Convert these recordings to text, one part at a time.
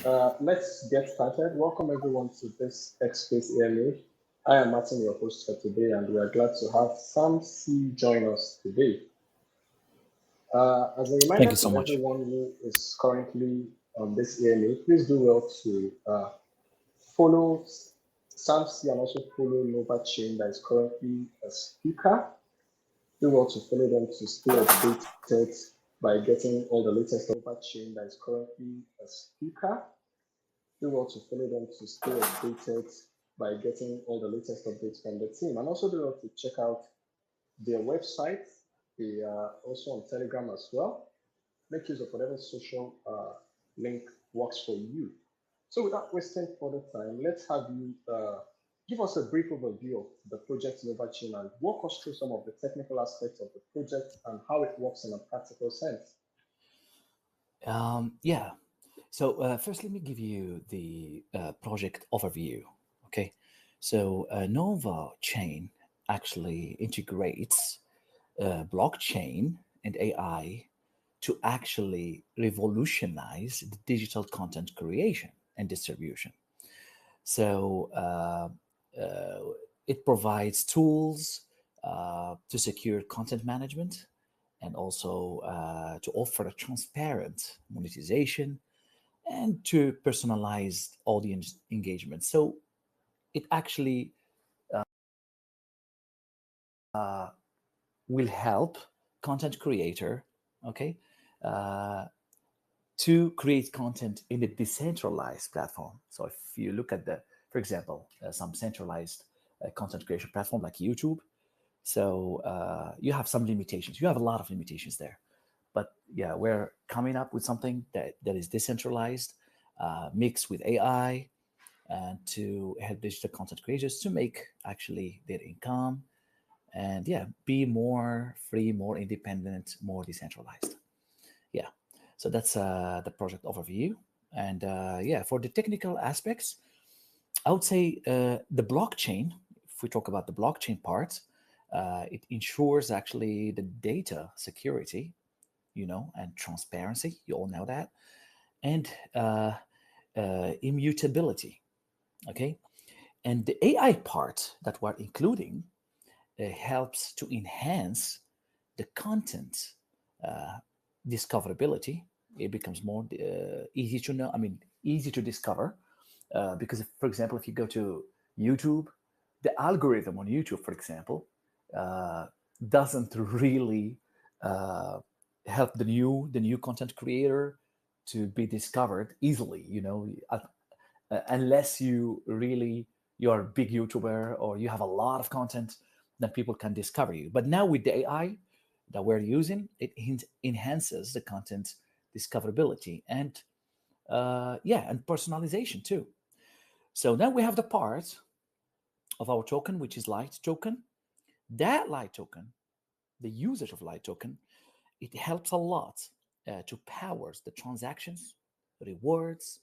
Let's get started. Welcome everyone to this X-Space AMA. I am Martin, your host for today, and we are glad to have Sam C join us today. As a Thank reminder you so to much. everyone who is currently on this AMA, please do well to follow Sam C and also follow Nova Chain that is currently a speaker. Do well to follow them to stay updated by getting all the latest Nova Chain that is currently a speaker. Do well to follow them to stay updated by getting all the latest updates from the team. And also do well to check out their website. They are also on Telegram as well. Make use of whatever social link works for you. So without wasting further time, let's have you give us a brief overview of the project Novachain and walk us through some of the technical aspects of the project and how it works in a practical sense. Yeah. So first, let me give you the project overview. Okay. So Nova Chain actually integrates blockchain and AI to actually revolutionize the digital content creation and distribution. So it provides tools to secure content management and also to offer a transparent monetization and to personalize audience engagement. So it actually uh, will help content creator, okay, uh, to create content in a decentralized platform. So if you look at for example, some centralized content creation platform like YouTube, so you have some limitations. You have a lot of limitations there. But yeah, we're coming up with something that is decentralized, mixed with AI, and to help digital content creators to make actually their income and yeah, be more free, more independent, more decentralized. Yeah, so that's the project overview. And yeah, for the technical aspects, I would say the blockchain, if we talk about the blockchain part, it ensures actually the data security, and transparency. You all know that. And immutability. Okay. And the AI part that we're including helps to enhance the content uh, discoverability. It becomes more easy to know. I mean, easy to discover because, if, for example, if you go to YouTube, the algorithm on YouTube, for example, uh, doesn't really uh, help the new content creator to be discovered easily. Unless you're a big YouTuber or you have a lot of content, then people can discover you. But now with the AI that we're using, it enhances the content discoverability and yeah, and personalization too. So now we have the part of our token, which is light token. That light token, the usage of light token, it helps a lot to power the transactions, rewards,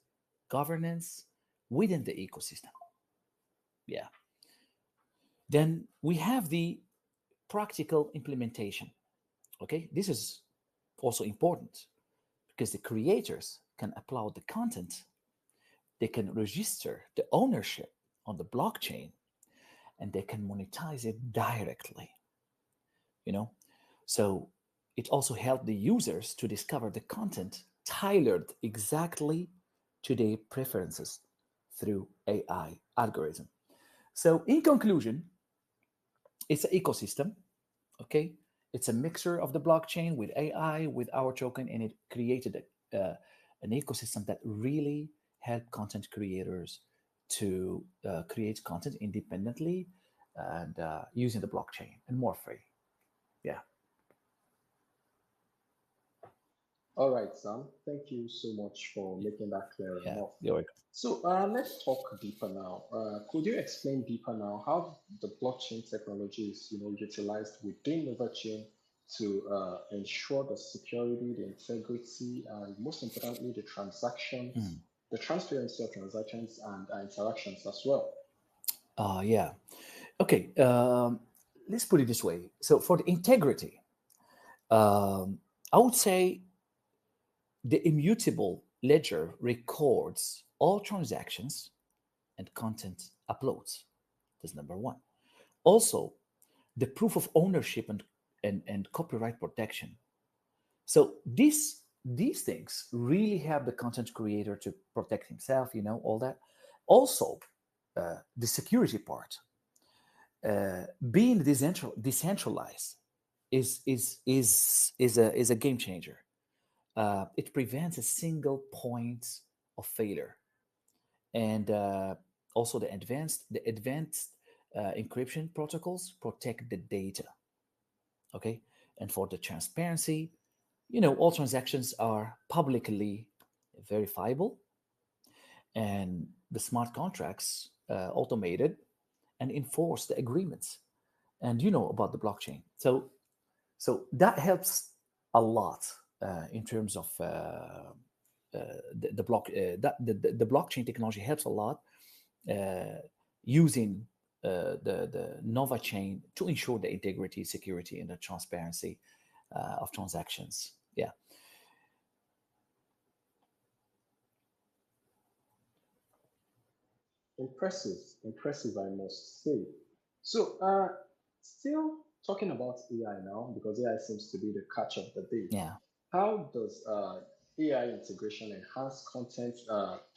governance within the ecosystem. Yeah. Then we have the practical implementation. Okay, this is also important because the creators can upload the content, they can register the ownership on the blockchain, and they can monetize it directly. You know, so it also helps the users to discover the content tailored exactly to their preferences through AI algorithm. So in conclusion, it's an ecosystem. Okay, it's a mixture of the blockchain with AI with our token, and it created an ecosystem that really help content creators to create content independently and using the blockchain and more free. Yeah. All right, Sam. Thank you so much for making that clear Yeah, enough. you're welcome. So let's talk deeper now. Could you explain deeper now how the blockchain technology is, utilized within NovaChain to ensure the security, the integrity, and most importantly, the transactions, Mm. the transparency of transactions and interactions as well? Yeah. Okay. Let's put it this way. So for the integrity, I would say the immutable ledger records all transactions and content uploads. That's number one. Also, the proof of ownership and copyright protection. So these things really help the content creator to protect himself, all that. Also, the security part, being decentralized is a game changer. It prevents a single point of failure, and also the advanced encryption protocols protect the data. Okay, and for the transparency, all transactions are publicly verifiable, and the smart contracts automated and enforce the agreements. And you know about the blockchain, so that helps a lot in terms of the block that the blockchain technology helps a lot uh, using the Nova chain to ensure the integrity, security, and the transparency of transactions. Yeah. Impressive, impressive, I must say. So, still talking about AI now, because AI seems to be the catch of the day. Yeah. How does AI integration enhance content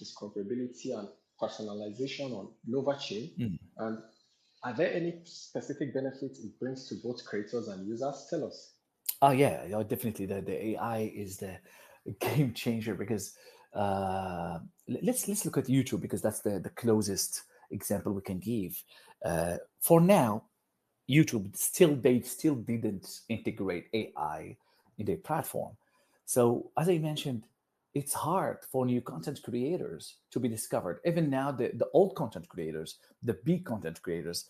discoverability and personalization on Nova Chain? Mm. And are there any specific benefits it brings to both creators and users? Tell us. Oh yeah, definitely. The AI is the game changer because let's look at YouTube because that's the closest example we can give. For now, YouTube still didn't integrate AI in their platform. So as I mentioned, it's hard for new content creators to be discovered. Even now, the old content creators, the big content creators,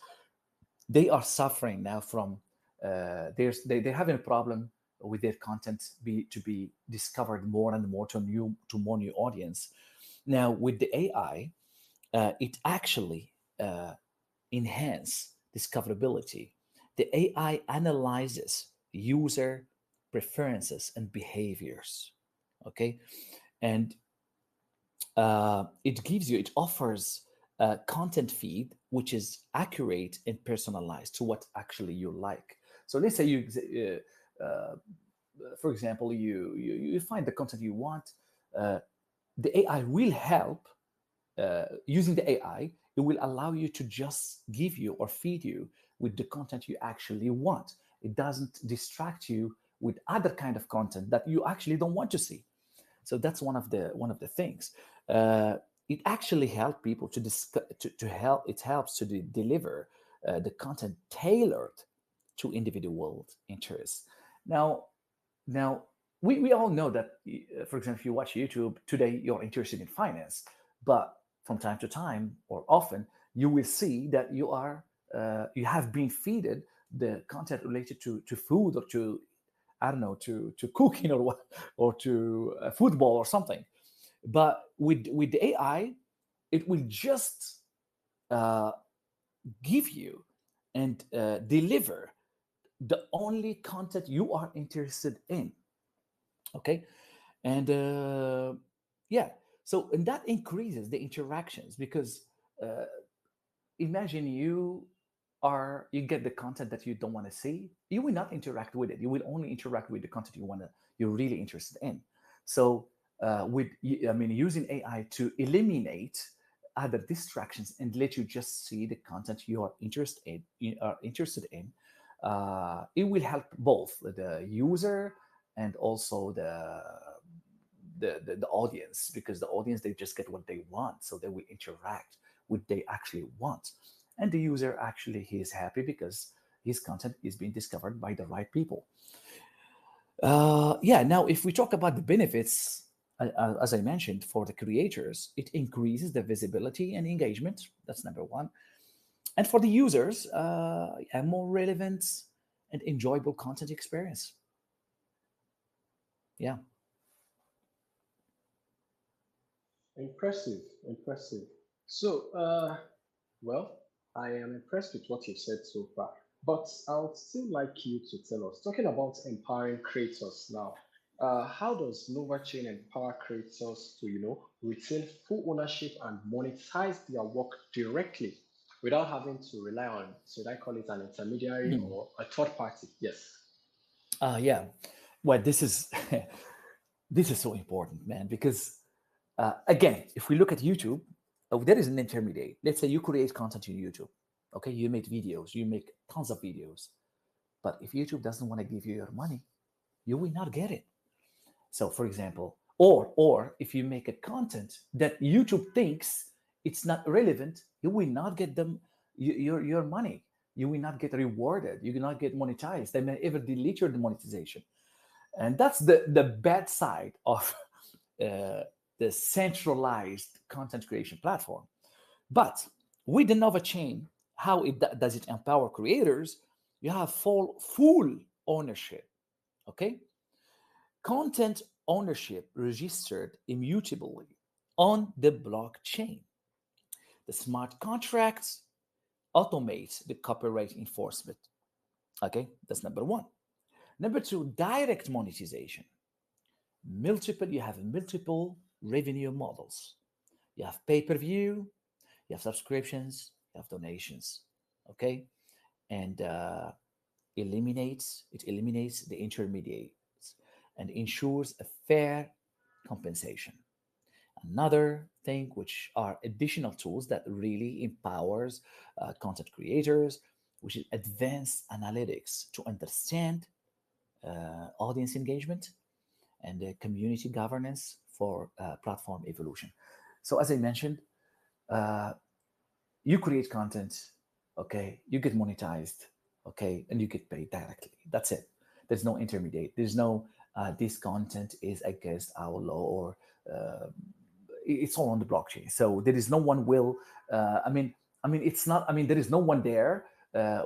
they are suffering now from they're having a problem with their content to be discovered more and more to more new audience. Now with the AI, it actually enhance discoverability. The AI analyzes user preferences and behaviors. Okay, and it offers a content feed which is accurate and personalized to what actually you like. So let's say for example, you find the content you want. The AI will help. Using the AI, it will allow you to just give you or feed you with the content you actually want. It doesn't distract you with other kind of content that you actually don't want to see. So that's one of the things. Uh, it actually helps people to help. It helps to deliver the content tailored to individual interests. Now, now we all know that, for example, if you watch YouTube today, you're interested in finance, but from time to time or often, you will see that you have been feeded the content related to food or to, I don't know, to cooking or what, or to football or something. But with the AI, it will just uh, give you and deliver the only content you are interested in. Okay, and yeah, so and that increases the interactions because uh, imagine you get the content that you don't want to see, you will not interact with it. You will only interact with the content you're really interested in. So using AI to eliminate other distractions and let you just see the content you are interested in, it will help both the user and also the audience, because the audience, they just get what they want, so they will interact with what they actually want, and the user actually, he is happy because his content is being discovered by the right people. Yeah, now if we talk about the benefits, as I mentioned, for the creators, it increases the visibility and engagement. That's number one. And for the users, a more relevant and enjoyable content experience. Yeah. Impressive, impressive. So, well, I am impressed with what you've said so far, but I would still like you to tell us, talking about empowering creators now. How does Nova Chain empower creators to, retain full ownership and monetize their work directly without having to rely on, should I call it an intermediary or a third party? Yes. Yeah. Well, this is this is so important, man, because again, if we look at YouTube, there is an intermediate. Let's say you create content on YouTube. Okay, you make videos, you make tons of videos. But if YouTube doesn't want to give you your money, you will not get it. So, for example, or if you make a content that YouTube thinks it's not relevant, you will not get them your money. You will not get rewarded. You will not get monetized. They may even delete your monetization, and that's the bad side of uh, the centralized content creation platform. But with the Nova chain, how it does it empower creators? You have full ownership. Okay, content ownership registered immutably on the blockchain. The smart contracts automate the copyright enforcement. Okay, that's number one. Number two, direct monetization. You have multiple revenue models. You have pay-per-view, you have subscriptions, you have donations. Okay, and eliminates the intermediates and ensures a fair compensation. Another thing, which are additional tools that really empowers content creators, which is advanced analytics to understand audience engagement and community governance for platform evolution. So, as I mentioned, you create content, okay, you get monetized, okay, and you get paid directly. That's it. There's no intermediate. There's no this content is against our law or it's all on the blockchain. So there is no one will. It's not. I mean, there is no one there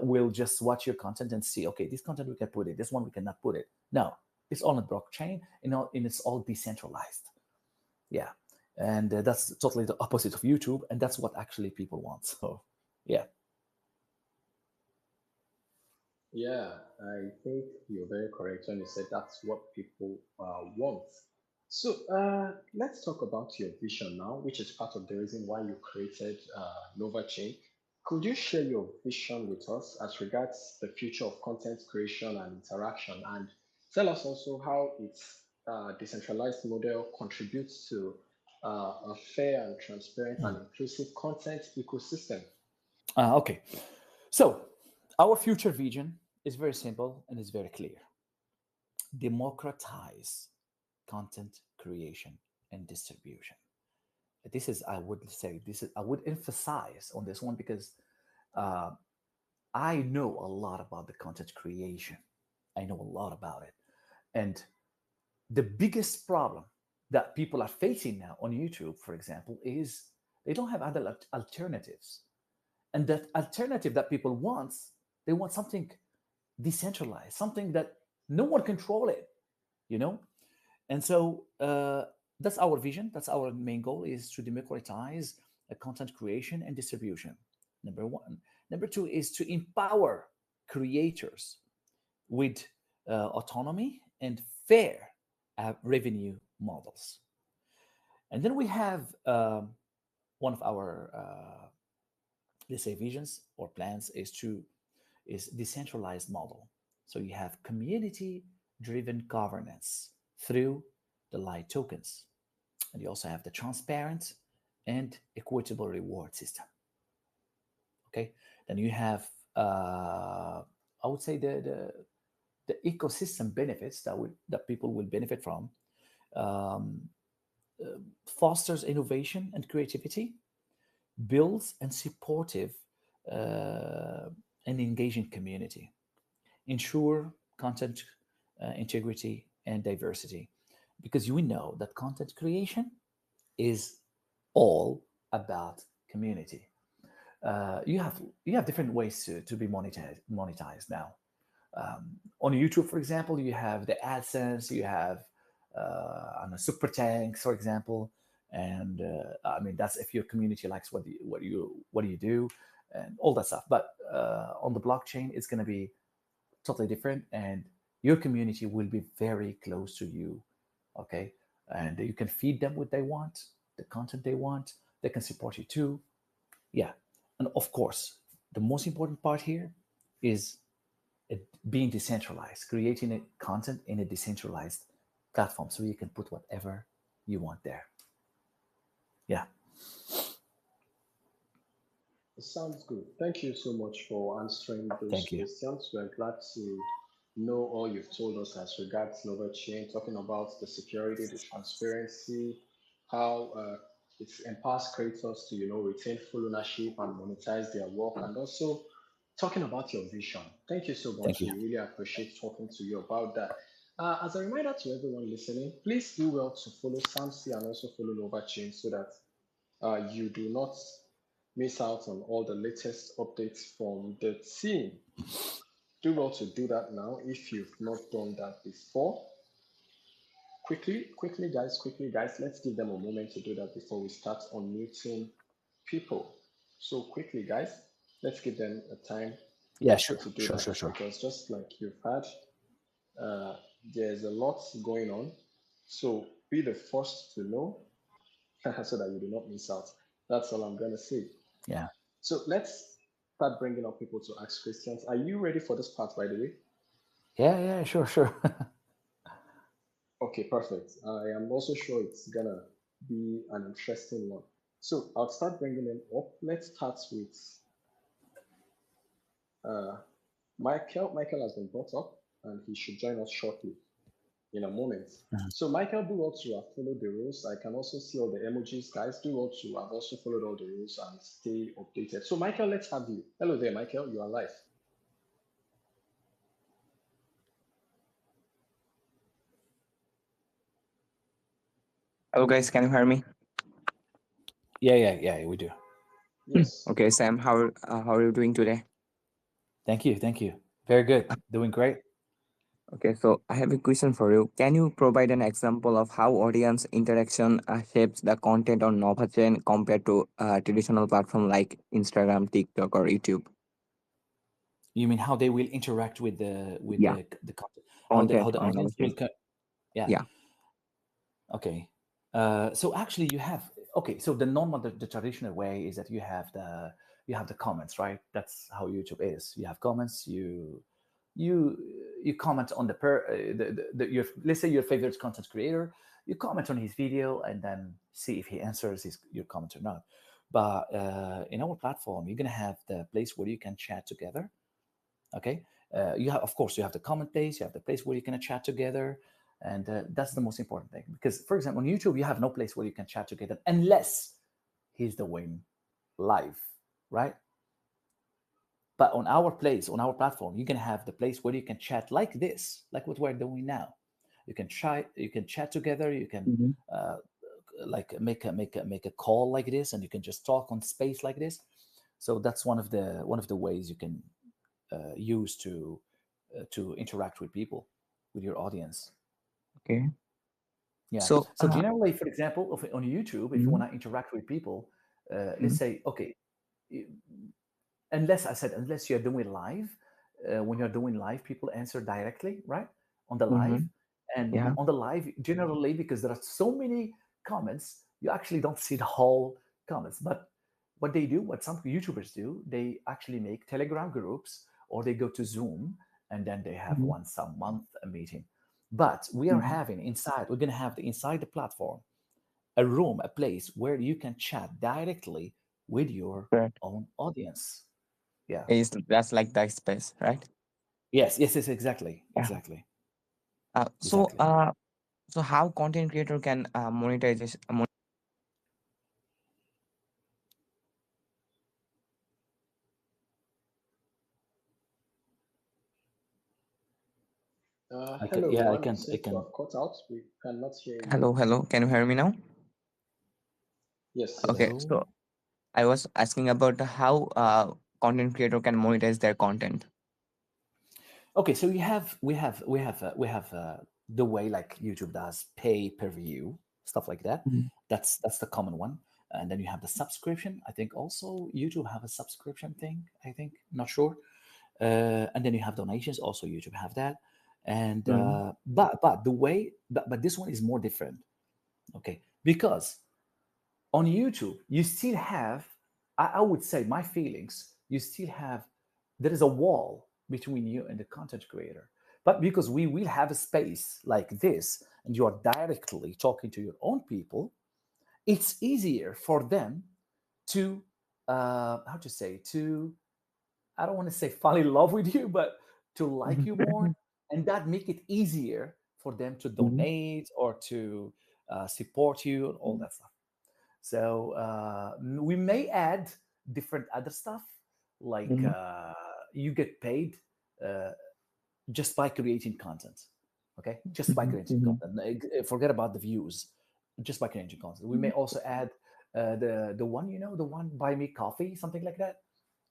will just watch your content and see. Okay, this content we can put it. This one we cannot put it. No, it's all on the blockchain. And it's all decentralized. Yeah, and that's totally the opposite of YouTube, and that's what actually people want. So, yeah. Yeah, I think you're very correct when you said that's what people want. So let's talk about your vision now, which is part of the reason why you created Nova Chain. Could you share your vision with us as regards the future of content creation and interaction, and tell us also how its decentralized model contributes to a fair and transparent and inclusive content ecosystem? Okay. So, our future vision is very simple and is very clear: democratize content creation and distribution. This is, I would say, I would emphasize on this one because uh, I know a lot about the content creation. I know a lot about it. And the biggest problem that people are facing now on YouTube, for example, is they don't have other alternatives. And that alternative that people want, they want something decentralized, something that no one control it, you know? And so that's our vision. That's our main goal, is to democratize content creation and distribution. Number one. Number two is to empower creators with autonomy and fair revenue models. And then we have one of our, let's say, visions or plans is decentralized model. So you have community driven governance through the light tokens. And you also have the transparent and equitable reward system. Okay. Then you have, I would say, the ecosystem benefits that people will benefit from. Um, Fosters innovation and creativity, builds and supportive uh, and engaging community, ensure content integrity and diversity, because we know that content creation is all about community. You have different ways to be monetized now. On YouTube, for example, you have the AdSense, you have on the super tanks, for example, and I mean that's if your community likes what you do, and all that stuff. But on the blockchain, it's going to be totally different, and your community will be very close to you. Okay, and you can feed them what they want, the content they want. They can support you too. Yeah, and of course, the most important part here is it being decentralized, creating a content in a decentralized platform so you can put whatever you want there. Yeah, It sounds good. Thank you so much for answering those thank you. questions. We're glad to know all you've told us as regards Nova Chain, talking about the security, the transparency, how it empowers creators to, retain full ownership and monetize their work, and also talking about your vision. Thank you so Thank much. you. We really appreciate talking to you about that. As a reminder to everyone listening, please do well to follow Samsi and also follow Nova Chain so that you do not miss out on all the latest updates from the team. Do well to do that now if you've not done that before. Quickly, guys, let's give them a moment to do that before we start unmuting people. So, quickly, guys, let's give them a time Yeah, sure, to do sure, that sure, sure. because just like you've had, uh, there's a lot going on. So, be the first to know so that you do not miss out. That's all I'm going to say. Yeah, So let's start bringing up people to ask questions. Are you ready for this part, by the way? yeah, yeah, sure, sure. Okay, perfect. I am also sure it's gonna be an interesting one. So I'll start bringing them up. Let's start with uh, Michael. Michael has been brought up, and he should join us shortly in a moment. Mhm. So Michael, do well to have followed the rules. I can also see all the emojis, guys. Do well to have also followed all the rules and stay updated. So Michael, let's have you. Hello there, Michael. You are live. Hello guys, can you hear me? Yeah, yeah, yeah, we do. Yes. Okay, Sam, how are you doing today? Thank you, thank you. Very good, doing great. Okay, so I have a question for you. Can you provide an example of how audience interaction shapes the content on Nova Chain compared to traditional platform like Instagram, TikTok, or YouTube? You mean how they will interact with Yeah, the content, how content the on Nova audience will Chain. yeah. Yeah. Okay. So actually, you have okay. So the normal, the traditional way is that you have the comments, right? That's how YouTube is. You have comments. You you comment on your, let's say, your favorite content creator. You comment on his video and then see if he answers your comment or not. But in our platform, you're gonna have the place where you can chat together. Okay, you have, of course, you have the comment place, you have the place where you can chat together, and that's the most important thing. Because, for example, on YouTube, you have no place where you can chat together unless he's doing live, right? But on our place, on our platform, you can have the place where you can chat like this, like what we're doing now. You can chat together. You can Hmm. uh, like make a call like this, and you can just talk on space like this. So that's one of the ways you can use to interact with people, with your audience. Okay. Yeah. So, So generally, for example, on YouTube, if you mhm, want to interact with people, let's mhm, say, okay, unless I said, unless you're doing live, when you're doing live, people answer directly, right, on the live. mhm, And yeah. on the live, generally, because there are so many comments, you actually don't see the whole comments. But what some YouTubers do, they actually make Telegram groups, or they go to Zoom, and then they have Mhm, once a month a meeting. But we are mhm, having inside, we're going to have inside the platform a room, a place where you can chat directly with your right. own audience. Yeah. That's like the space, right? Yes, yes, yes, exactly, Yeah. exactly, Uh, so, exactly. uh, so how content creator can monetize? Okay, Hello, yeah, everyone. You I seem to can. have cut out. We cannot hear you. Hello, hello. Can you hear me now? Yes, Okay, yes. Hello. so I was asking about how content creator can monetize their content. Okay, so we have the way like YouTube does, pay per view, stuff like that. Mhm. That's the common one. And then you have the subscription. I think also YouTube have a subscription thing. I think, not sure. And then you have donations. Also, YouTube have that. And Mm-hmm. but the way but this one is more different, okay? Because on YouTube, you still have, I would say, my feelings, you still have, there is a wall between you and the content creator. But because we will have a space like this, and you are directly talking to your own people, it's easier for them to, how to say, to, I don't want to say fall in love with you, but to like you more. And that make it easier for them to Mm-hmm. donate or to support you and all that stuff. So we may add different other stuff, like Mm-hmm. you get paid uh, just by creating content. Okay, just by creating Mm-hmm. content. Forget about the views. Just by creating content. We may also add the one, the one buy me coffee, something like that.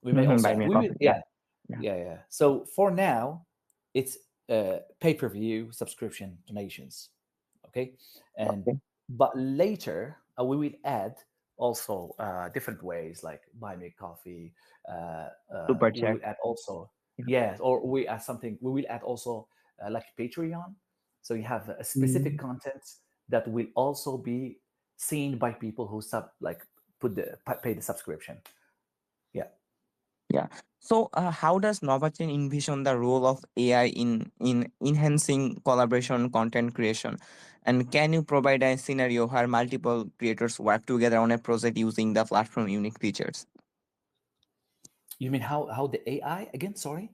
We may Mm-hmm. also Buy add. me a We will, coffee. Yeah. yeah, Yeah. yeah. So for now, it's pay per view subscription donations. Okay, and Okay. but later we will add also different ways like buy me coffee. Super We chat. will add also, Yeah. yes, or we add something. We will add also like Patreon. So you have a specific Mm-hmm. content that will also be seen by people who pay the subscription. Yeah. Yeah. So, how does Novachain envision the role of AI in enhancing collaboration, content creation? And can you provide a scenario where multiple creators work together on a project using the platform unique features? You mean how the AI again? Sorry,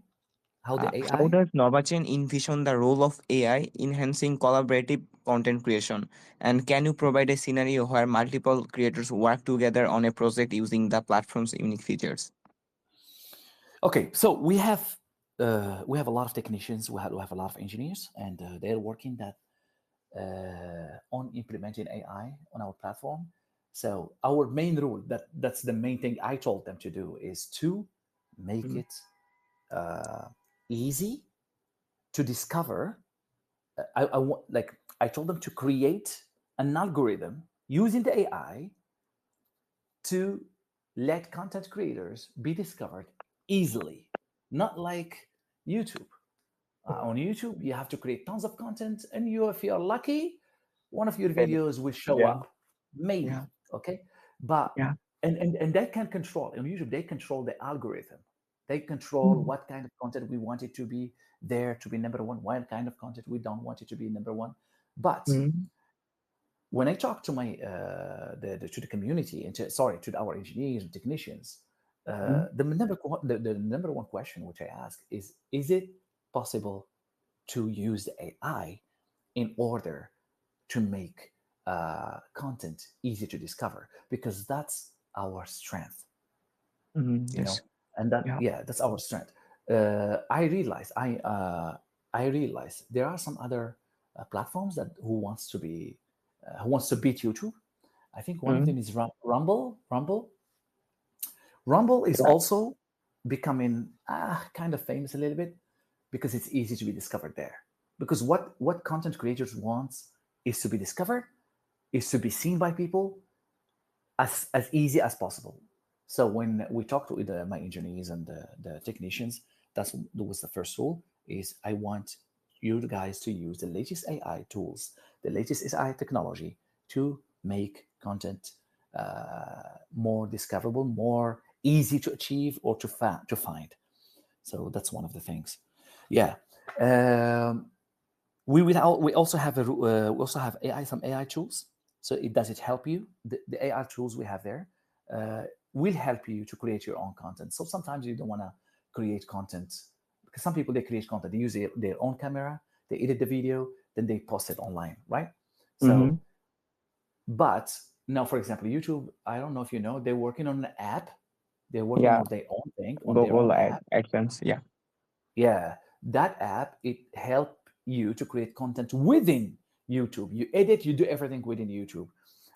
how the How AI? does Novachain envision the role of AI enhancing collaborative content creation? And can you provide a scenario where multiple creators work together on a project using the platform's unique features? Okay, so we have a lot of technicians, we have a lot of engineers, and they're working that on implementing AI on our platform. So our main rule, that's the main thing I told them to do, is to make Mm-hmm. it uh, easy to discover. I want, like, I told them to create an algorithm using the AI to let content creators be discovered easily, not like YouTube. On YouTube, you have to create tons of content, and if you're lucky, one of your videos will show Yeah. up, maybe. Yeah. Okay, but Yeah. and they can control on YouTube. They control the algorithm. They control Mhm. what kind of content we want it to be there to be number one, what kind of content we don't want it to be number one. But Mhm. when I talk to my to the community and to our engineers and technicians, Mhm. the number one question which I ask is it possible to use the AI in order to make content easy to discover, because that's our strength, Mhm. you know, Yes. and that, Yeah. yeah, that's our strength. I realize there are some other platforms that who wants to beat YouTube. I think one of Mhm. them is Rumble is Yeah. also becoming kind of famous a little bit because it's easy to be discovered there. Because what content creators wants is to be discovered, is to be seen by people as easy as possible. So when we talked with my engineers and the technicians, that was the first rule: is I want you guys to use the latest AI tools, the latest AI technology to make content more discoverable, more easy to achieve or to find. So that's one of the things. Yeah. Um, we also have we also have AI, some AI tools. So it help you. The AI tools we have there uh, will help you to create your own content. So sometimes you don't want to create content, because some people, they create content, they use their own camera, they edit the video, then they post it online, right? So, Mhm. but now, for example, YouTube, I don't know if you know, they're working on an app. They're working Yeah. on their own thing, on their Google own app. AdSense. Yeah. Yeah, that app, it help you to create content within YouTube. You edit, you do everything within YouTube,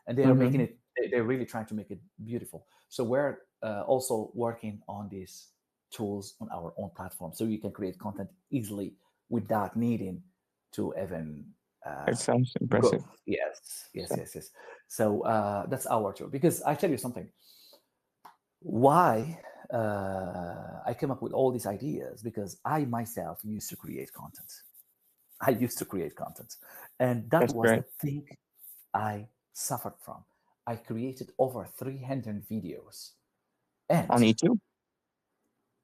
and they are making Mhm. it. They're really trying to make it beautiful. So we're also working on these tools on our own platform, so you can create content easily without needing to even It sounds go. impressive. Yes, yes, So, yes, yes. So that's our tool. Because I tell you something, why I came up with all these ideas, because I myself used to create content. I used to create content, and that That's was the great. thing I suffered from. I created over 300 videos, On and YouTube?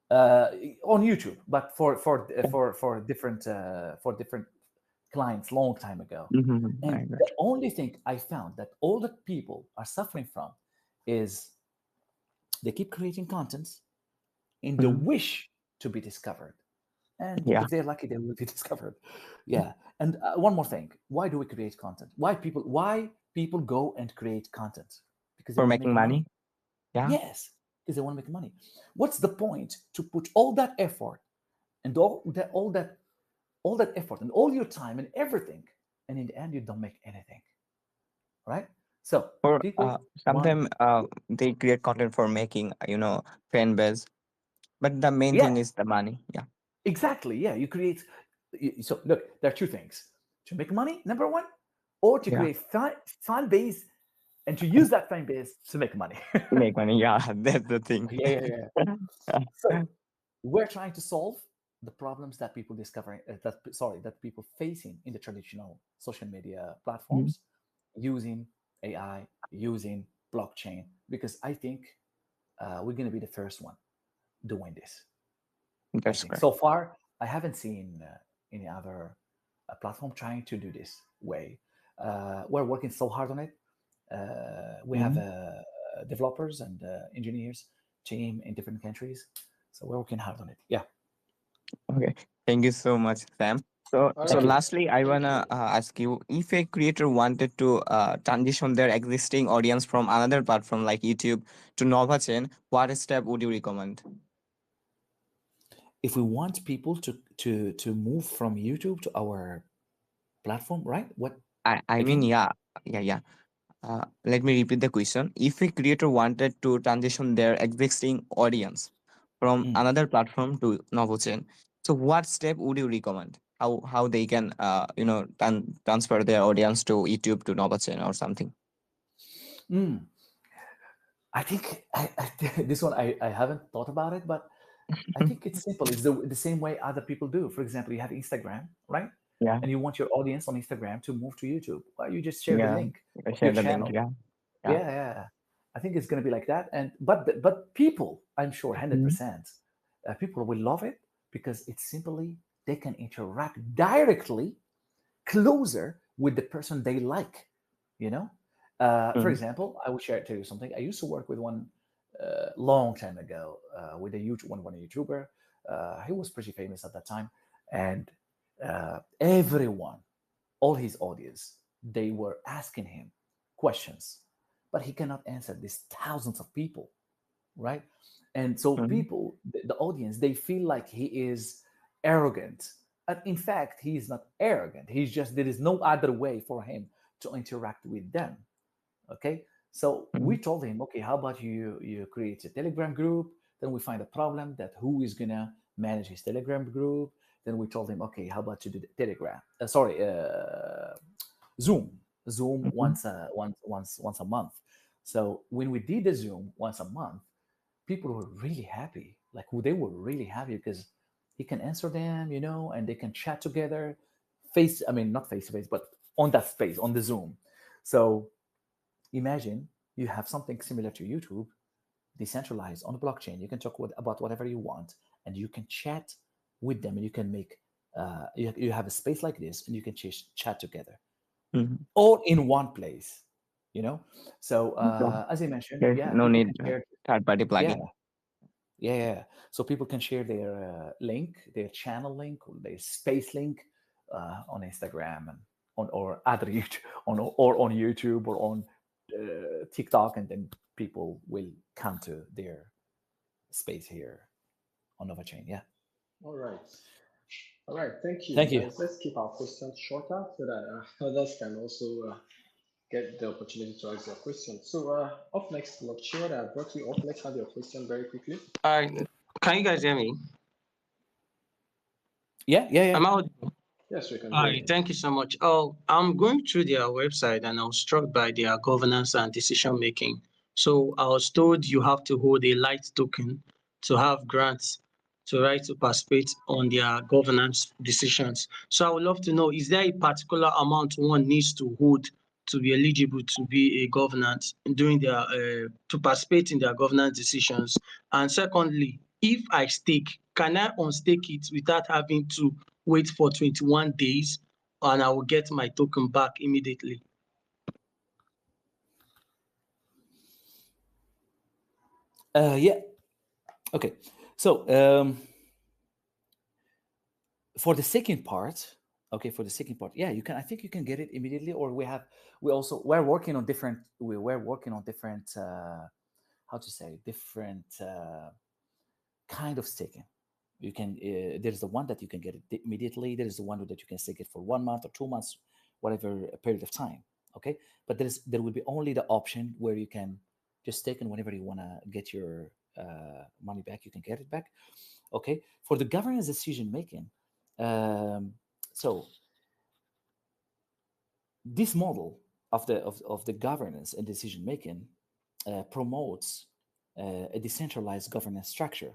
uh, on YouTube, but for different clients long time ago. Mm-hmm. And I got the only thing I found that all the people are suffering from is they keep creating contents in you. the Mhm. wish to be discovered. And Yeah. if they're lucky, they will be discovered. Yeah. And one more thing: why do we create content? Why people go and create content? Because they For want to making make money. money? Yeah. Yes, because they want to make money. What's the point to put all that effort and all that effort and all your time and everything, and in the end you don't make anything, right? So Or people want, sometimes they create content for making, fan base. But the main yeah, thing is the money. Yeah. exactly, yeah. You create. So look, there are two things: to make money, number one, or to Yeah. create fan base and to use that fan base to make money. To make money. Yeah. That's the thing. Yeah, yeah, yeah. So we're trying to solve the problems that people discovering that people facing in the traditional social media Mhm. platforms using AI, using blockchain, because I think we're going to be the first one doing this. I That's think correct. so far I haven't seen any other platform trying to do this way. We're working so hard on it. We have Mhm. developers and engineers team in different countries, so we're working hard on it. Yeah. Okay. Thank you so much, Sam. So Thank you. lastly, I wanna ask you if a creator wanted to transition their existing audience from another platform like YouTube to Nova Chain, what step would you recommend? If we want people to move from YouTube to our platform, right? What I mean, again? yeah, yeah, yeah. Let me repeat the question. If a creator wanted to transition their existing audience from Mm. another platform to Novochain, so what step would you recommend? How they can transfer their audience to YouTube to Novochain or something? Mm. I think this one I haven't thought about it, but I think it's simple. It's the same way other people do. For example, you have Instagram, right? Yeah, And you want your audience on Instagram to move to YouTube. Well, you just share the yeah. link I of your share the link. channel. Yeah, yeah. Yeah, yeah. I think it's going to be like that. And but people, I'm sure, hundred Mhm. percent, people will love it because it's simply they can interact directly, closer with the person they like. You know, for Mhm. example, I will share it to you something. I used to work with one long time ago with a one YouTuber. He was pretty famous at that time, and everyone, all his audience, they were asking him questions, but he cannot answer these thousands of people, right? And so Mhm. people, the audience, they feel like he is arrogant. And in fact, he is not arrogant. He's just there is no other way for him to interact with them. Okay, so we Mhm. told him, okay, how about you create a Telegram group? Then we find a problem that who is gonna manage his Telegram group. Then we told him, okay, how about you do the Telegram? Zoom, Zoom Mhm. once a month. So when we did the Zoom once a month, people were really happy. Like they were really happy because he can answer them, and they can chat together, I mean, not face to face, but on that space on the Zoom. So imagine you have something similar to YouTube, decentralized on the blockchain. You can talk about whatever you want, and you can chat with them, and you can make you have a space like this, and you can chat together Mhm. all in one place. You know, so So as I mentioned, there's yeah, no people need can share. third party Yeah, plugin. yeah, yeah. So people can share their link, their channel link, or their space link on Instagram and on or other YouTube, on YouTube or on TikTok, and then people will come to their space here on NovaChain. Yeah. All right. All right. Thank you, Thank you. guys. Let's keep our questions shorter so that others can also get the opportunity to ask their questions. So, up next, Lokchio, I brought you up. Let's have your question very quickly. Can you guys hear me? Yeah, yeah, yeah. I'm out. Yes, we can hear Hi, you. thank you so much. Oh, I'm going through their website and I was struck by their governance and decision making. So I was told you have to hold a light token to have grants to right to participate on their governance decisions. So I would love to know, is there a particular amount one needs to hold to be eligible to be a governance during their to participate in their governance decisions? And secondly, if I stake, can I unstake it without having to wait for 21 days and I will get my token back immediately? Yeah. Okay. So for the second part, yeah, you can. I think you can get it immediately, or we're working on different. We're working on different. How to say different kind of staking. You can there's the one that you can get it immediately. There is the one that you can stake it for 1 month or 2 months, whatever period of time. Okay, but there will be only the option where you can just stake, and whenever you want to get your money back, you can get it back. Okay, for the governance decision making, so this model of the governance and decision making promotes a decentralized governance structure,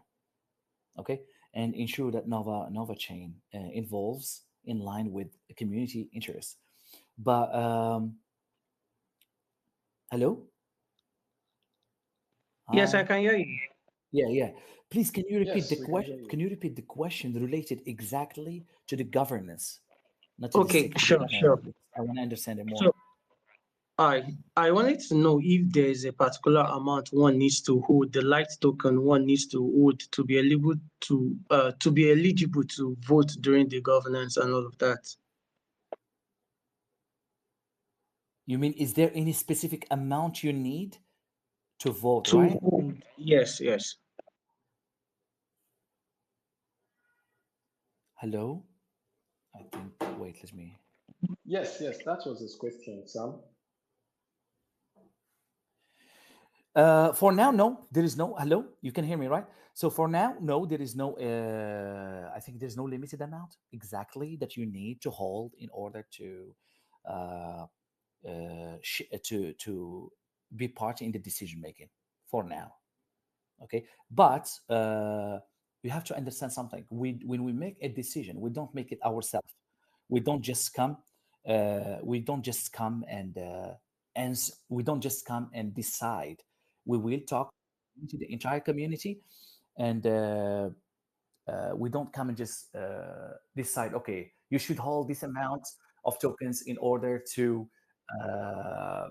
okay, and ensure that Nova chain involves in line with community interests. But hello, Yes, I hi, can hear you. yeah. Please, can you repeat the Yes, we can hear question? you. Can you repeat the question related exactly to the governance, not to the Okay, staking? sure, sure. I want to understand it more. So I wanted to know if there is a particular amount one needs to hold, the light token one needs to hold to be eligible to vote during the governance and all of that. You mean, is there any specific amount you need to vote, To right? hold, yes, yes. Hello? I think, wait, let me. Yes, that was his question, Sam. For now, no, there is no. Hello, you can hear me, right? So for now, no, there is no. I think there's no limited amount exactly that you need to hold in order to uh, to be part in the decision making. For now, okay. But you have to understand something. When we make a decision, we don't make it ourselves. We don't just come. We don't just come we don't just come and decide. We will talk to the entire community, and we don't come and just decide. Okay, you should hold this amount of tokens in order to. Uh,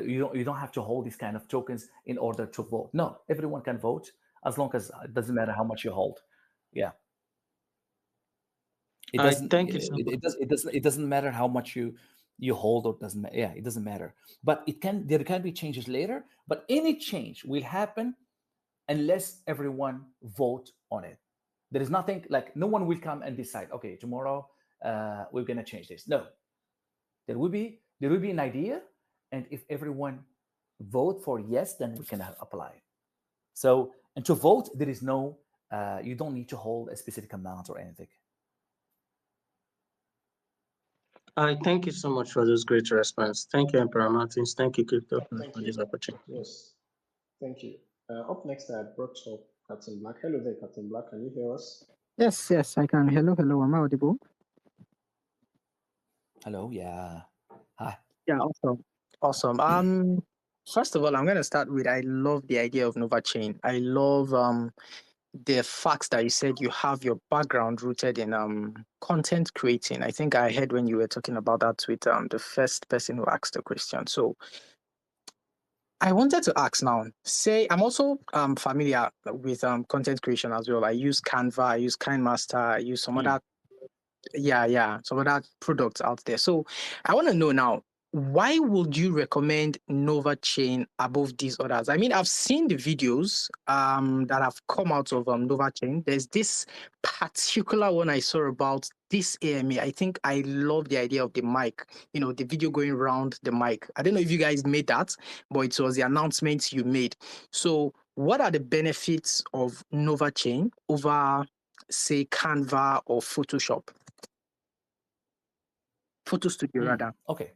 you don't have to hold these kind of tokens in order to vote. No, everyone can vote as long as it doesn't matter how much you hold. Yeah, it I doesn't. thank you so much. It doesn't matter how much you hold, or doesn't. Yeah, it doesn't matter. But there can be changes later. But any change will happen unless everyone vote on it. There is nothing like no one will come and decide. Okay, tomorrow we're gonna change this. No, there will be an idea, and if everyone vote for yes, then we can apply. So, and to vote, there is no, you don't need to hold a specific amount or anything. I thank you so much for this great response. Thank you, Emperor Martins. Thank you, CryptoClash, Thank for this you. opportunity. Yes, thank you. Up next, I brought up Captain Black. Hello there, Captain Black. Can you hear us? Yes, I can. Hello, am I audible? Hello, yeah. Hi. Yeah, awesome. Awesome. First of all, I'm gonna start with I love the idea of Nova Chain. I love the fact that you said you have your background rooted in content creating. I think I heard when you were talking about that with the first person who asked the question. So I wanted to ask now, say I'm also familiar with content creation as well. I use Canva, I use KineMaster, I use some Mm. other some other products out there. So I want to know now, why would you recommend Nova Chain above these others? I mean, I've seen the videos that have come out of Nova Chain. There's this particular one I saw about this AMA. I think I love the idea of the mic, the video going around the mic. I don't know if you guys made that, but it was the announcement you made. So what are the benefits of Nova Chain over, say, Canva or Photoshop? Photo Studio, rather. Okay.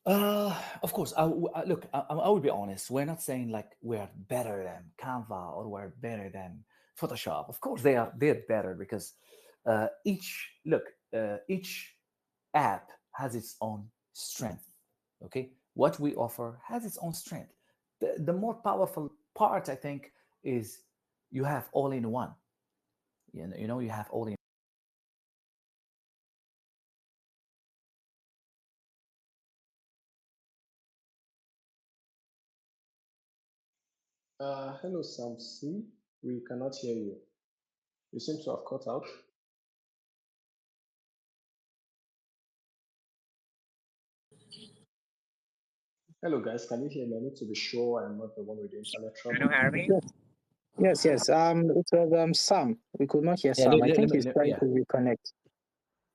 Of course. Look, I will be honest. We're not saying like we're better than Canva or we're better than Photoshop. Of course, they're better because each app has its own strength. Okay, what we offer has its own strength. The more powerful part, I think, is you have all in one. You have all in. Hello, Sam C. We cannot hear you. You seem to have cut out. Hello, guys. Can you hear me? I need to be sure I'm not the one with the internet Can you trouble. hear me? Yes, yes, yes. It was Sam. We could not hear Yeah, Sam. I think he's trying yeah. to reconnect.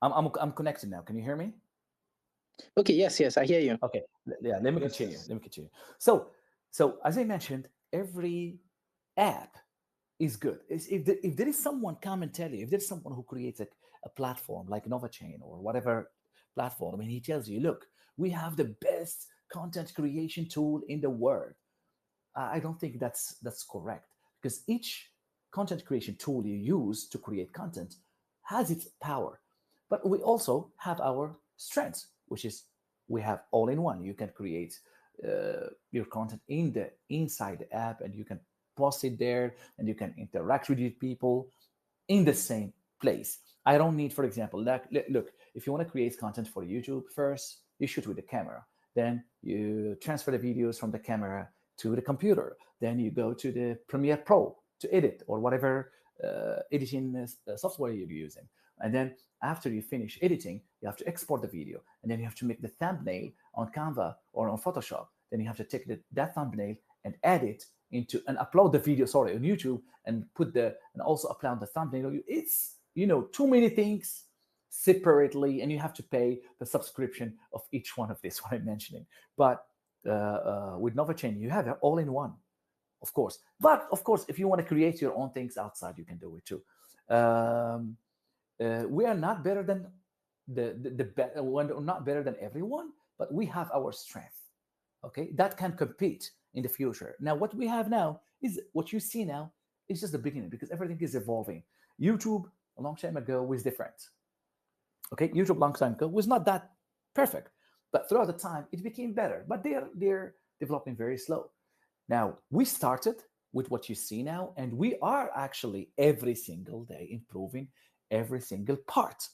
I'm connected now. Can you hear me? Okay, yes, yes, I hear you. Okay, yeah. Let me Yes, continue. yes. Let me continue. So as I mentioned, every app is good. If there is someone come and tell you, if there's someone who creates a platform like NovaChain or whatever platform, and he tells you, look, we have the best content creation tool in the world. I don't think that's correct because each content creation tool you use to create content has its power, but we also have our strengths, which is we have all in one. You can create your content inside the app, and you can post it there, and you can interact with your people in the same place. I don't need, for example, like, look, if you want to create content for YouTube, first you shoot with the camera, then you transfer the videos from the camera to the computer, then you go to the Premiere Pro to edit or whatever editing software you're using, and then after you finish editing, you have to export the video, and then you have to make the thumbnail on Canva or on Photoshop. Then you have to take that thumbnail and add it into and upload the video, sorry, on YouTube, and also upload the thumbnail. It's too many things separately, and you have to pay the subscription of each one of this what I'm mentioning. But with NovaChain, you have it all in one, of course. But of course, if you want to create your own things outside, you can do it too. We are not better than we're not better than everyone, but we have our strength. Okay, that can compete in the future. Now, what we have now is what you see now is just the beginning because everything is evolving. YouTube a long time ago was different. Okay, YouTube long time ago was not that perfect, but throughout the time it became better. But they're developing very slow. Now we started with what you see now, and we are actually every single day improving every single part.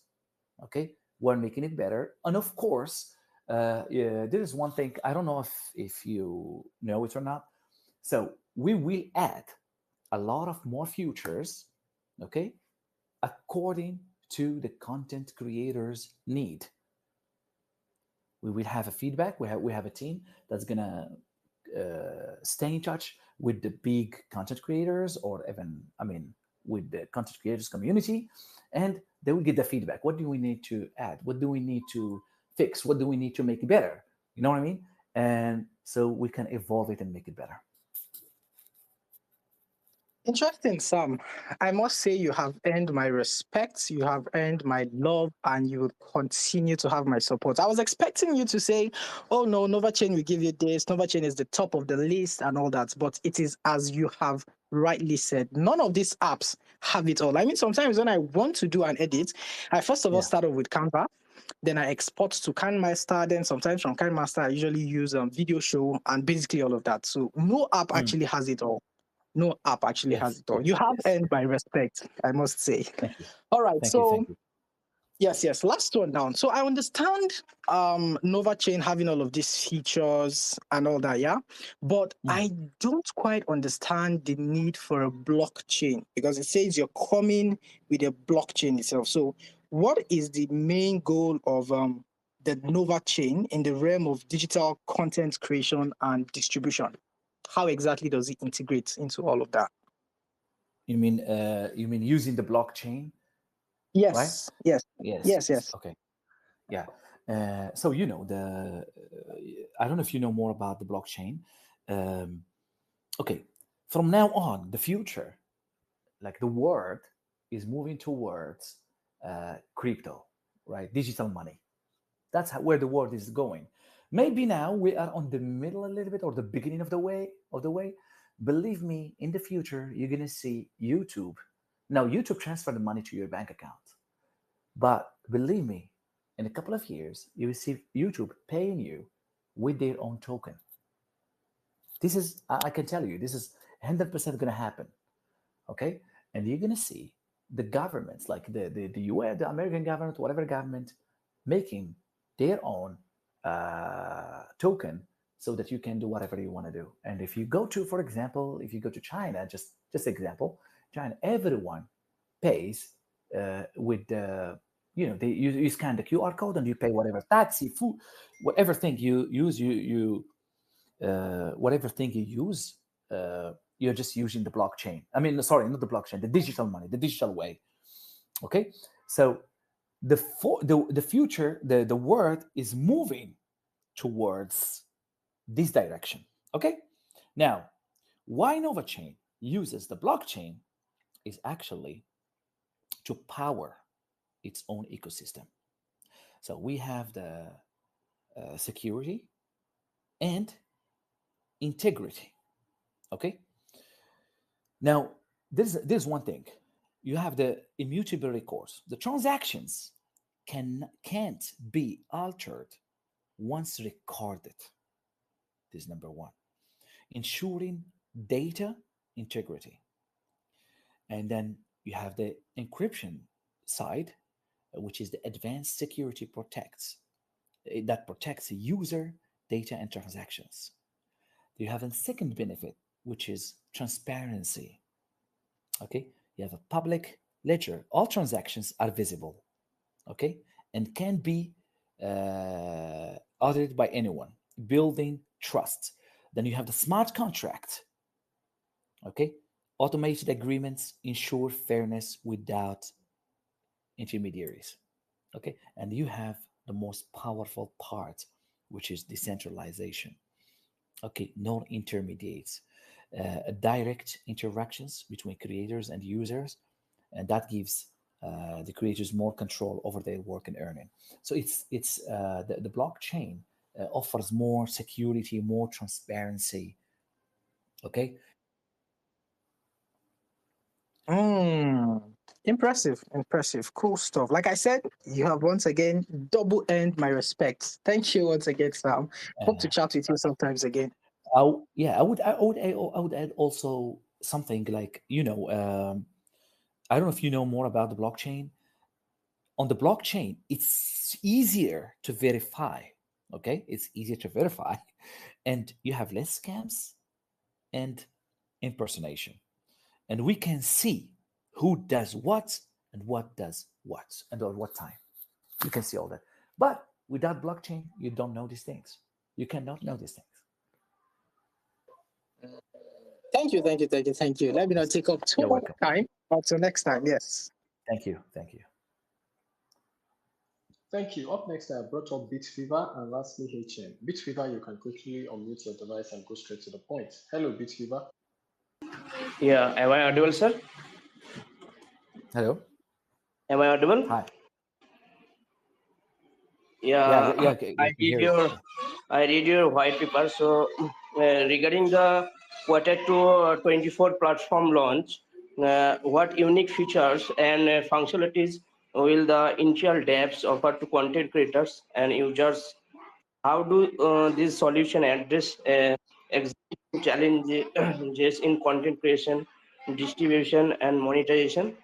Okay, we're making it better, and of course, yeah, there is one thing I don't know if you know it or not. So we will add a lot of more features, okay, according to the content creators' need. We will have a feedback. We have a team that's gonna stay in touch with the big content creators, or even, I mean, with the content creators community, and they will get the feedback. What do we need to add? What do we need to fix? What do we need to make better? You know what I mean? And so we can evolve it and make it better. Interesting, Sam. I must say you have earned my respect, you have earned my love, and you will continue to have my support. I was expecting you to say, oh no, NovaChain will give you this, NovaChain is the top of the list and all that, but it is as you have rightly said, none of these apps have it all. I mean, sometimes when I want to do an edit, I first of all Yeah. start off with Canva, then I export to KineMaster, then sometimes from KineMaster I usually use Video Show and basically all of that. So no app Mm. actually has it all. No app actually has Yes. it all. Yes. You have Yes. earned my respect, I must say. Thank you. All right, Thank you. so Thank you. yes, yes. Last one down. So I understand NovaChain having all of these features and all that, yeah. But Mm. I don't quite understand the need for a blockchain because it says you're coming with a blockchain itself. So what is the main goal of the NovaChain in the realm of digital content creation and distribution? How exactly does it integrate into all of that? You mean using the blockchain, right? Yes, yes, Yes. yes, Yes. yes. Okay. Yeah. So I don't know if you know more about the blockchain. Um, okay. From now on, the future, like the world, is moving towards crypto, right? Digital money. That's where the world is going. Maybe now we are on the middle a little bit or the beginning of the way. Believe me, in the future you're gonna see YouTube. Now YouTube transfer the money to your bank account. But believe me, in a couple of years, you will see YouTube paying you with their own token. This is, I can tell you, this is 100% going to happen. Okay. And you're going to see the governments, like the US, the American government, whatever government, making their own token so that you can do whatever you want to do. And if you go to, for example, if you go to China, just example, China, everyone pays with the you scan the QR code and you pay whatever taxi, food, whatever thing you use, whatever thing you use, you're just using the blockchain. I mean, sorry, not the blockchain, the digital money, the digital way. Okay, so the future, the world is moving towards this direction. Okay, now why Nova Chain uses the blockchain is actually to power its own ecosystem. So we have the security and integrity. Okay. Now there's one thing. You have the immutable records. The transactions can't be altered once recorded. This is number one. Ensuring data integrity. And then you have the encryption side, which is the advanced security that protects user data and transactions. You have a second benefit, which is transparency. Okay, you have a public ledger. All transactions are visible. Okay, and can be audited by anyone, building trust. Then you have the smart contract. Okay, automated agreements ensure fairness without intermediaries. Okay, and you have the most powerful part, which is decentralization. Okay, no intermediates, direct interactions between creators and users, and that gives the creators more control over their work and earning. So the blockchain offers more security, more transparency. Okay. Mm, impressive, impressive, cool stuff. Like I said, you have once again double earned my respect. Thank you once again, Sam. Hope to uh, chat with you sometimes again. yeah, I would add also something like, I don't know if you know more about the blockchain. On the blockchain, it's easier to verify. Okay, it's easier to verify, and you have less scams and impersonation, and we can see who does what and what does what and at what time. You can see all that, but without blockchain, you don't know these things. You cannot know these things. Thank you, thank you, thank you, thank you. Let me not take up too You're much welcome. time. Until next time, yes. Thank you. Thank you. Thank you. Up next, I brought up Bitfever and lastly HM. Bitfever, you can quickly unmute your device and go straight to the point. Hello, Bitfever. Yeah, am I audible, sir? Hello. Am I audible? Hi. Yeah. Yeah, Yeah. Okay, I I can read hear you. your I read your white paper. So regarding the quarter 2 24 platform launch, what unique features and functionalities will the initial devs offer to content creators and users? How do these solution address existing challenges in content creation, distribution, and monetization?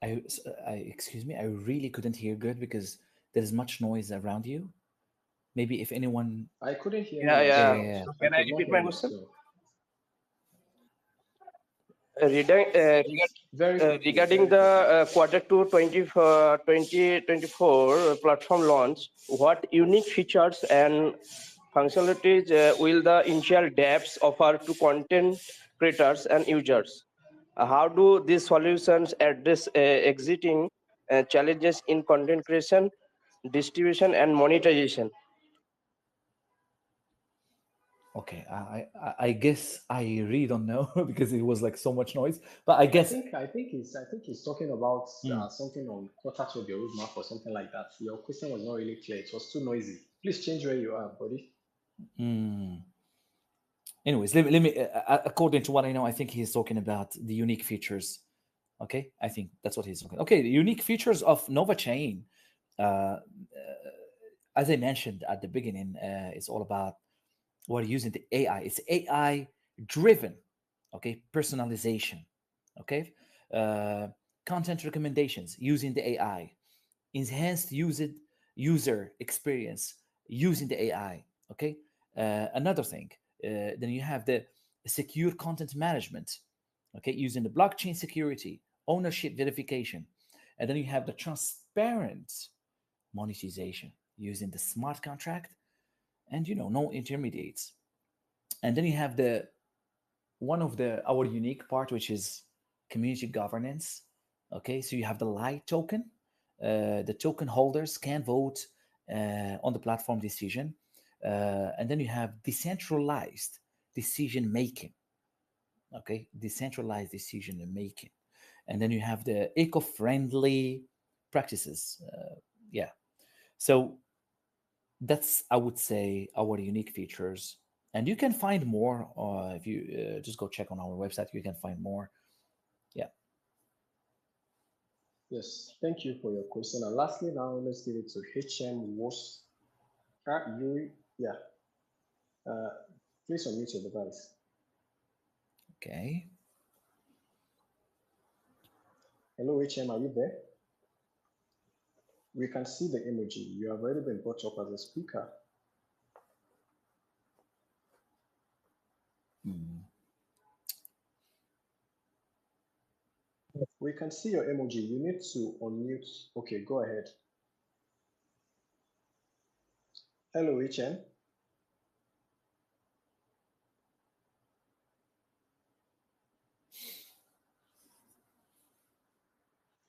Excuse me. I really couldn't hear good because there is much noise around you. Maybe if anyone. I couldn't hear Yeah, you as yeah. well. So I can I could not repeat hear my you question? as well. Very quickly, Regarding very the quickly. quarter 2 2024 platform launch, what unique features and functionalities will the initial dApps offer to content creators and users? How do these solutions address existing challenges in content creation, distribution, and monetization? Okay, I guess I really don't know because it was like so much noise. But I guess I think he's talking about mm, something on quarter to the roadmap or something like that. Your question was not really clear. It was too noisy. Please change where you are, buddy. mm. Anyways, let me according to what I know, I think he's talking about the unique features. Okay, I think that's what he's talking. Okay, the unique features of Nova Chain. Uh, as I mentioned at the beginning, it's all about we're using the AI. It's AI driven, okay, personalization, okay, uh, content recommendations using the AI, enhanced user experience using the AI, okay. Another thing, then you have the secure content management, okay, using the blockchain security, ownership verification, and then you have the transparent monetization using the smart contract and no intermediates. And then you have the one of the our unique part, which is community governance. Okay, so you have the light token. The token holders can vote on the platform decision, and then you have decentralized decision making. Okay, decentralized decision making, and then you have the eco-friendly practices. Yeah, so that's, I would say, our unique features. And you can find more if you just go check on our website. You can find more. Yeah. Yes, thank you for your question. And lastly, now let's give it to HM was you. Yeah, uh, please unmute your device. Okay. Hello, HM, are you there? We can see the emoji. You have already been brought up as a speaker. Hmm. We can see your emoji. You need to unmute. Okay, go ahead. Hello, HM.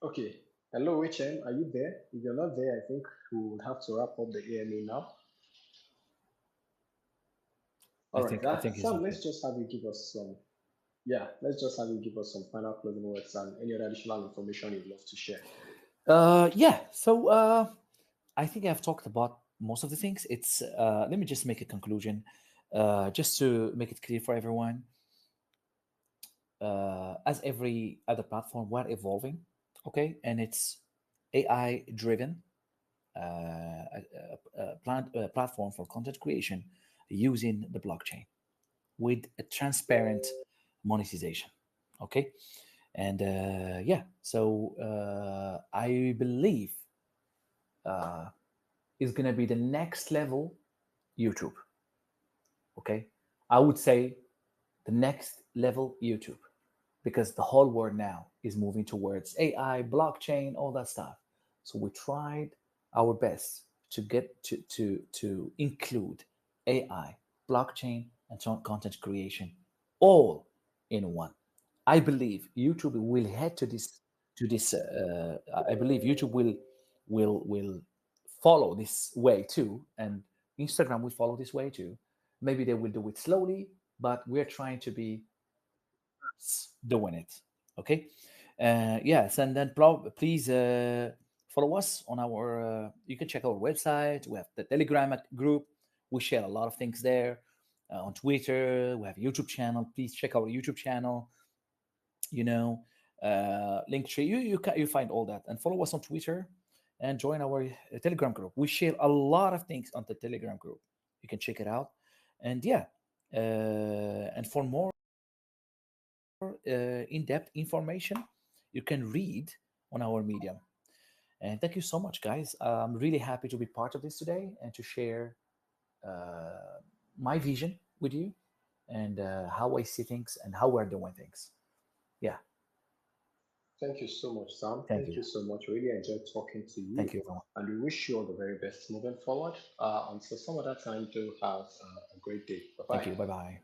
Okay. Hello, HM. Are you there? If you're not there, I think we would have to wrap up the AMA now. I All right. think I think he's Sam, okay. let's just have you give us some. Yeah, let's just have you give us some final closing words and any other additional information you'd love to share. Yeah. So I think I've talked about most of the things. It's let me just make a conclusion, just to make it clear for everyone. As every other platform, we're evolving, okay, and it's AI driven, platform for content creation using the blockchain with a transparent monetization. Okay, and yeah, so I believe uh, is going to be the next level YouTube. Okay, I would say the next level YouTube because the whole world now is moving towards AI, blockchain, all that stuff. So we tried our best to get to include AI, blockchain, and content creation all in one. I believe YouTube will head to this. I believe YouTube will follow this way too, and Instagram will follow this way too. Maybe they will do it slowly, but we're trying to be doing it. Okay. Yes, and then please follow us on our. You can check our website. We have the Telegram group. We share a lot of things there. On Twitter, we have a YouTube channel. Please check our YouTube channel. You know, link tree. You find all that and follow us on Twitter and join our Telegram group. We share a lot of things on the Telegram group. You can check it out. And yeah, and for more in-depth information you can read on our medium. And thank you so much, guys. I'm really happy to be part of this today and to share my vision with you and how I see things and how we're doing things. Yeah. Thank you so much, Sam. Thank Thank you. you so much. Really enjoyed talking to you. Thank you, everyone. And we wish you all the very best moving forward. Until some other time, do have a great day. Bye Thank bye. you. Bye bye.